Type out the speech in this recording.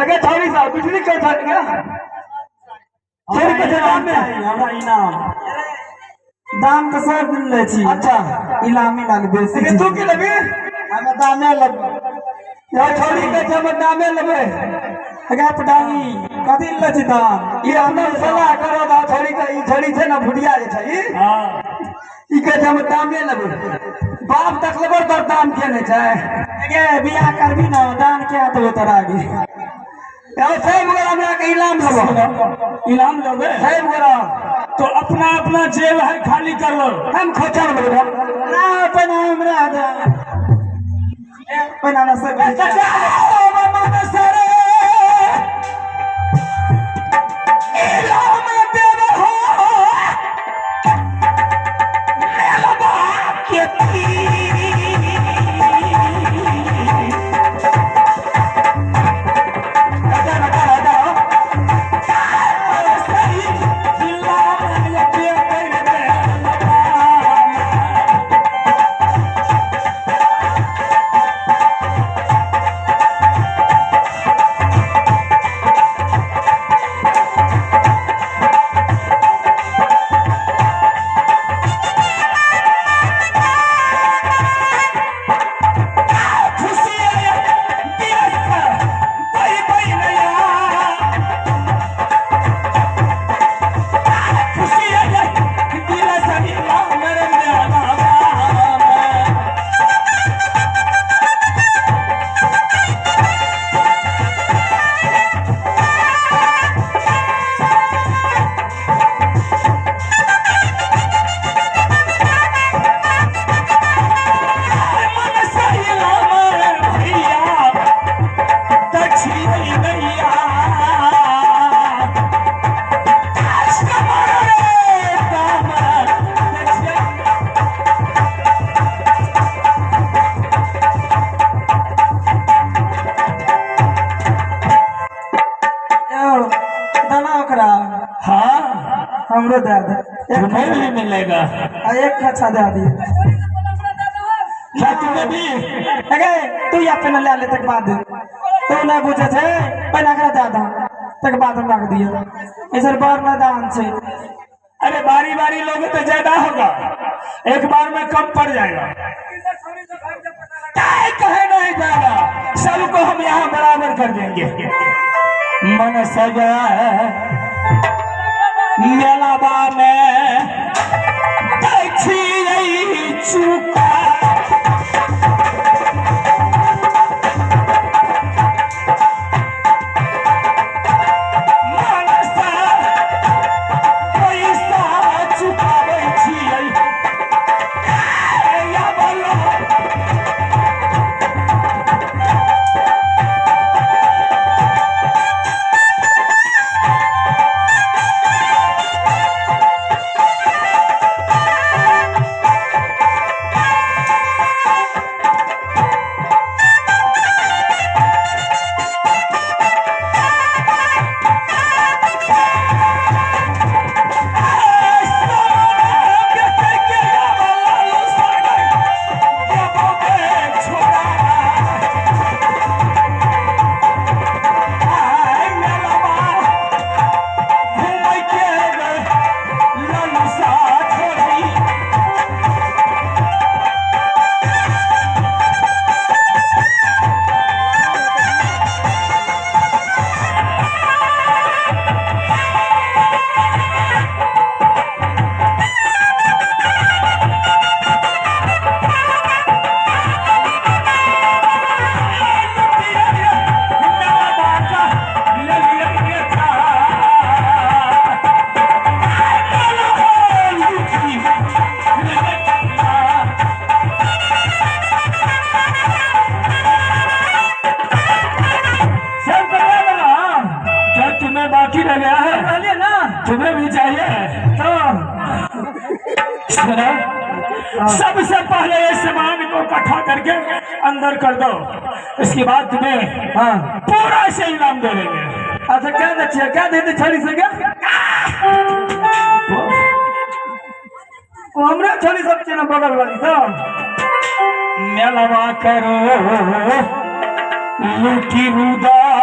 अगे थोड़ी सा बिजली कर था क्या थोड़ी के दाम में हमरा इनाम दाम तो सब दिन ले छी अच्छा इनामी लाग दे से तू के लेबे हम दामे लब या थोड़ी के जब दामे लेबे अगे पटाई कथि ले छी दाम ये हम सलाह करो दा थोड़ी के ई थोड़ी छै ना भुडिया जे छै हां ई के जब दामे लेबे बाप तक लेबर तर दाम के नहीं छै अगे बियाह करबी ना दान क्या तो तोरा आगे यार सही मगर हमरा के इनाम लेबो इनाम लेबे सही मगर तो अपना अपना जेब है खाली कर लो हम खोचा में लेबो ना अपन हमरा दा अपन ना सब मामा सरे इनाम देबो हो लेबो के हमरो दे दे तुम्हें भी मिलेगा एक अच्छा दे दी क्या तुम्हें भी अगे तू या पे ले ले तक बाद तू ना बुझे छे पहले करा दे दा तक बाद हम रख दिए इधर बार मैदान छे अरे बारी बारी लोगे तो ज्यादा होगा एक बार में कम पड़ जाएगा क्या कहे नहीं जाएगा सबको हम यहाँ बराबर कर देंगे मन सजा मेलाबा में चुका तुम्हें भी चाहिए तो सबसे पहले ये सामान को इकट्ठा करके अंदर कर दो, इसके बाद तुम्हें पूरा से इनाम दे देंगे। अच्छा क्या देखिए क्या देते छोड़ी से क्या हमरा छोड़ी सब चीज बगल वाली तो मेलवा करो लूटी रुदा